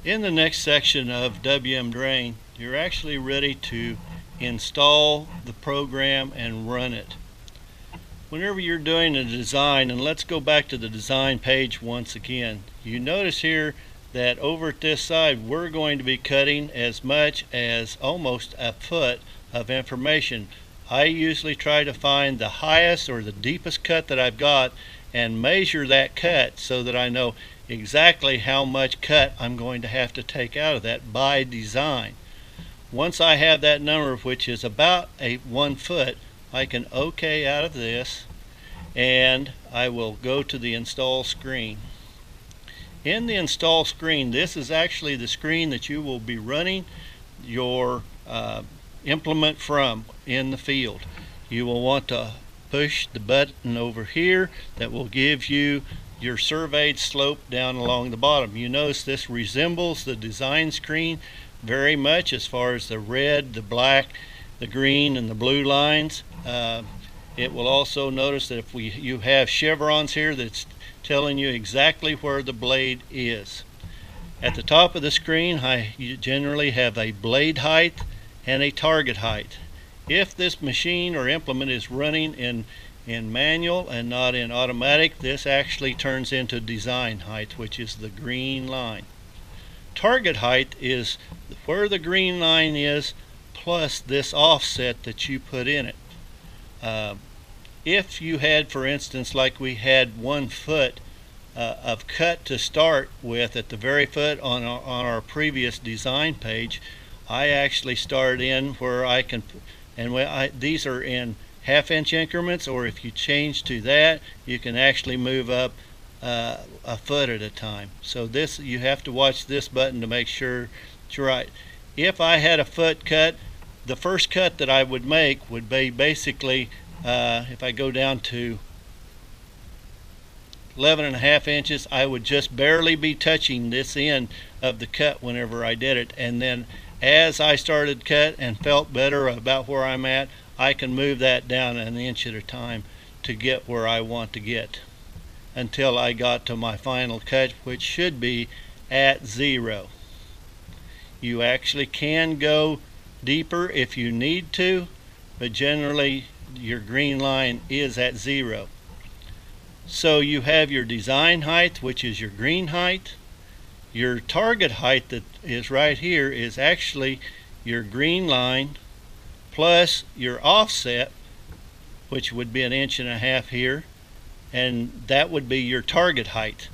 In the next section of WM Drain, you're actually ready to install the program and run it. Whenever you're doing a design, and let's go back to the design page once again, you notice here that over at this side we're going to be cutting as much as almost a foot of information. I usually try to find the highest or the deepest cut that I've got and measure that cut so that I know exactly how much cut I'm going to have to take out of that by design. Once I have that number, which is about 1 foot, I can OK out of this and I will go to the install screen. In the install screen, this is actually the screen that you will be running your implement from in the field. You will want to push the button over here that will give you your surveyed slope down along the bottom. You notice this resembles the design screen very much as far as the red, the black, the green, and the blue lines. It will also notice that if you have chevrons here that's telling you exactly where the blade is. At the top of the screen, you generally have a blade height and a target height. If this machine or implement is running in manual and not in automatic, this actually turns into design height, which is the green line. Target height is where the green line is plus this offset that you put in it. If you had, for instance, like we had 1 foot of cut to start with at the very foot on our previous design page, I actually start in where I can, and these are in 1/2 inch increments, or if you change to that, you can actually move up a foot at a time. So this, you have to watch this button to make sure it's right. If I had a foot cut, the first cut that I would make would be basically, if I go down to 11.5 inches, I would just barely be touching this end of the cut whenever I did it, and then as I started cut and felt better about where I'm at, I can move that down 1 inch at a time to get where I want to get until I got to my final cut, which should be at 0. You actually can go deeper if you need to, but generally your green line is at 0. So you have your design height, which is your green height. Your target height that is right here is actually your green line plus your offset, which would be 1.5 inches here, and that would be your target height.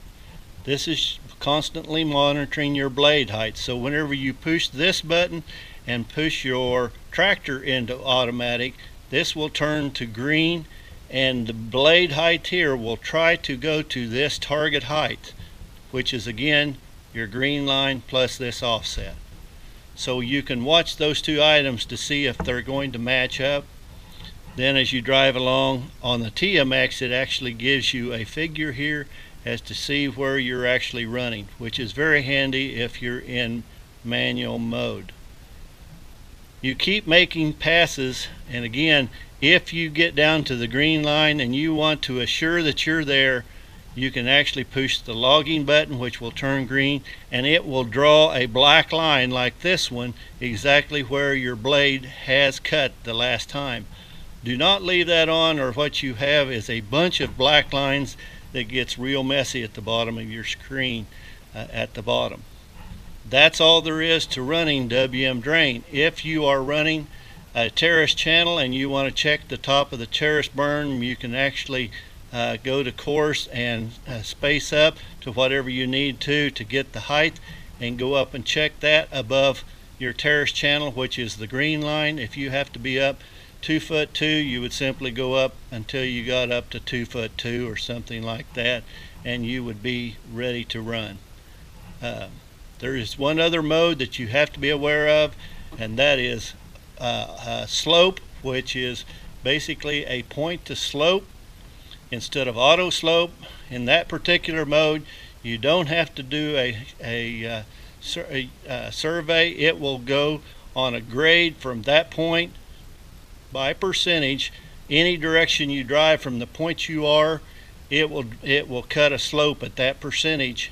This is constantly monitoring your blade height, so whenever you push this button and push your tractor into automatic, this will turn to green and the blade height here will try to go to this target height, which is again your green line plus this offset. So you can watch those two items to see if they're going to match up. Then as you drive along on the TMX, it actually gives you a figure here as to see where you're actually running, which is very handy if you're in manual mode. You keep making passes, and again, if you get down to the green line and you want to assure that you're there, you can actually push the logging button, which will turn green, and it will draw a black line like this one exactly where your blade has cut the last time. Do not leave that on, or what you have is a bunch of black lines that gets real messy at the bottom of your screen at the bottom. That's all there is to running WM Drain. If you are running a terrace channel and you want to check the top of the terrace burn, you can actually go to course and space up to whatever you need to get the height, and go up and check that above your terrace channel, which is the green line. If you have to be up 2'2", you would simply go up until you got up to 2'2" or something like that, and you would be ready to run. There is one other mode that you have to be aware of, and that is slope, which is basically a point to slope instead of auto slope. In that particular mode, you don't have to do a survey. It will go on a grade from that point by percentage. Any direction you drive from the point you are, it will cut a slope at that percentage,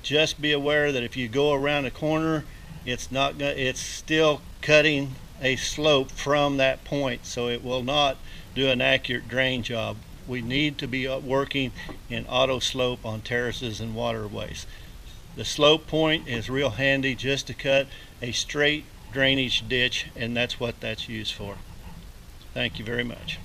Just be aware that if you go around a corner, it's still cutting a slope from that point, so it will not do an accurate drain job. We need to be working in auto slope on terraces and waterways. The slope point is real handy just to cut a straight drainage ditch, and that's what that's used for. Thank you very much.